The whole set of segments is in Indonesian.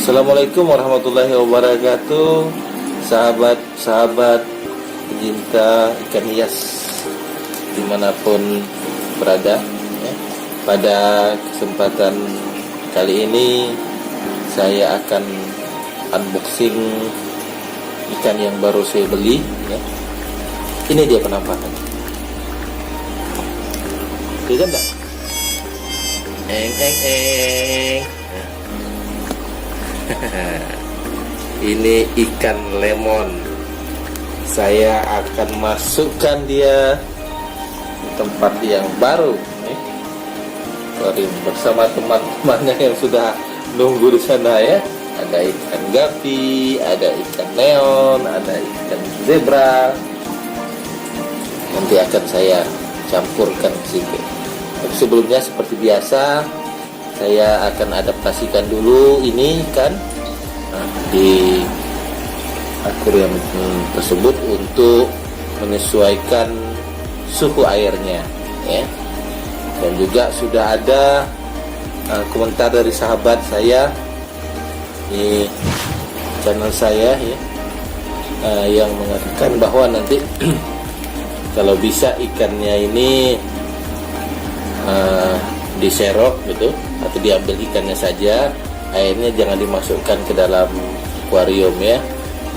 Assalamualaikum warahmatullahi wabarakatuh. Sahabat-sahabat pecinta ikan hias dimanapun berada ya. Pada kesempatan kali ini saya akan unboxing ikan yang baru saya beli ya. Ini dia penampakan. Lihat enggak? Ini ikan lemon. Saya akan masukkan dia di tempat yang baru bersama teman-temannya yang sudah nunggu di sana ya. Ada ikan gapi, ada ikan neon, ada ikan zebra. Nanti akan saya campurkan di situ. Tapi sebelumnya seperti biasa saya akan adaptasikan dulu ini ikan di akuarium tersebut untuk menyesuaikan suhu airnya ya. Dan juga sudah ada komentar dari sahabat saya di channel saya ya, yang mengatakan bahwa nanti kalau bisa ikannya ini diserok gitu, atau diambil ikannya saja, airnya jangan dimasukkan ke dalam akuarium ya.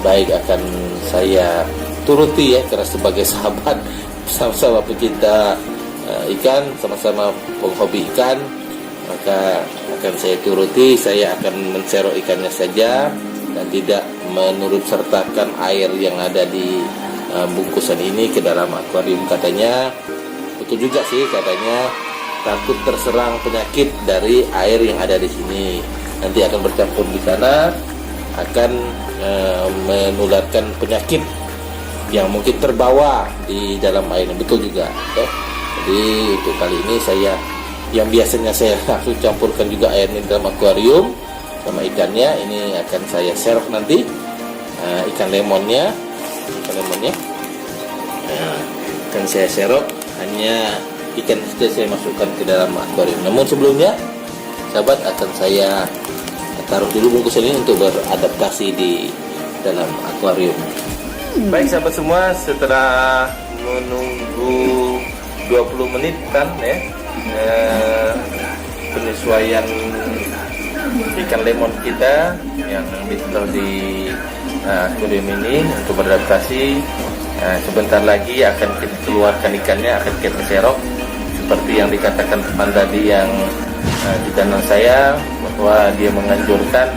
Baik, akan saya turuti ya, karena sebagai sahabat sama-sama pecinta ikan, sama-sama penghobi ikan, maka akan saya turuti. Saya akan menserok ikannya saja dan tidak menurut sertakan air yang ada di bungkusan ini ke dalam akuarium. Katanya betul juga sih, katanya takut terserang penyakit dari air yang ada di sini. Nanti akan bercampur di sana, akan menularkan penyakit yang mungkin terbawa di dalam air. Betul juga ya. Jadi untuk kali ini saya, yang biasanya saya langsung campurkan juga airnya dalam akuarium sama ikannya, ini akan saya serok nanti ikan lemonnya. Akan saya serok, hanya ikan saja saya masukkan ke dalam akuarium. Namun sebelumnya, sahabat, akan saya taruh dulu bungkusan ini untuk beradaptasi di dalam akuarium. Baik sahabat semua, setelah menunggu 20 menit kan ya, penyesuaian ikan lemon kita yang ditaruh di akuarium ini untuk beradaptasi. Sebentar lagi akan kita keluarkan ikannya, akan kita serok seperti yang dikatakan teman tadi yang di channel saya, bahwa dia menganjurkan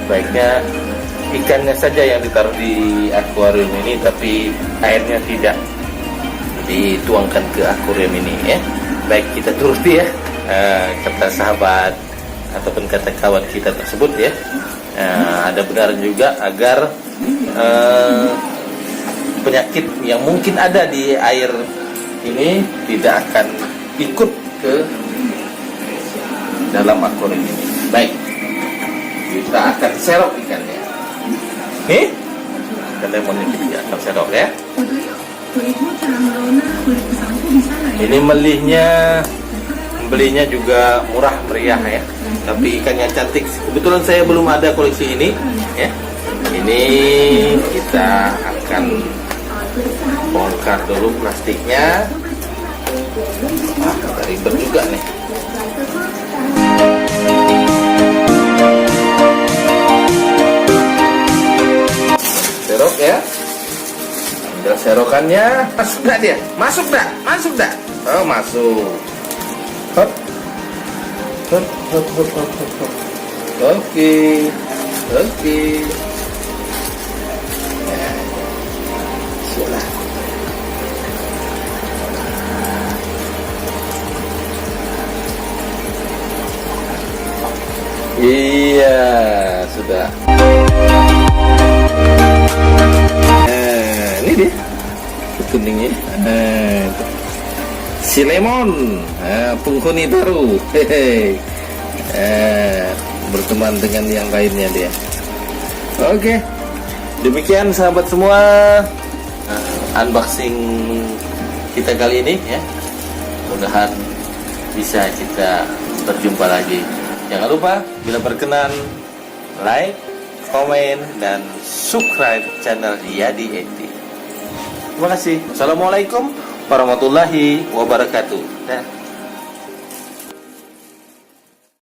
baiknya ikannya saja yang ditaruh di akuarium ini, tapi airnya tidak dituangkan ke akuarium ini ya. Baik, kita turuti ya kata sahabat ataupun kata kawan kita tersebut ya. Ada benar juga agar penyakit yang mungkin ada di air ini tidak akan ikut ke dalam akuarium ini. Baik, kita akan serok ikannya. Ikan lemonnya kita akan serok ya. Ini belinya juga murah meriah ya, tapi ikannya cantik. Kebetulan saya belum ada koleksi ini ya. Ini kita akan bongkar dulu plastiknya. Ribet juga nih. Serok ya. Ambil serokannya. Masuk gak dia? Masuk gak? Masuk gak? Oh, masuk. Hop. Hop, hop, hop, hop, hop. Oke. Oke. Silah. Iya, sudah. Ini dia kuningnya. Si lemon, penghuni baru. Berteman dengan yang lainnya dia. Oke, demikian sahabat semua, unboxing kita kali ini ya. Mudah-mudahan bisa kita berjumpa lagi. Jangan lupa bila berkenan like, komen, dan subscribe channel Yadi IT. Terima kasih. Assalamualaikum warahmatullahi wabarakatuh. Dah.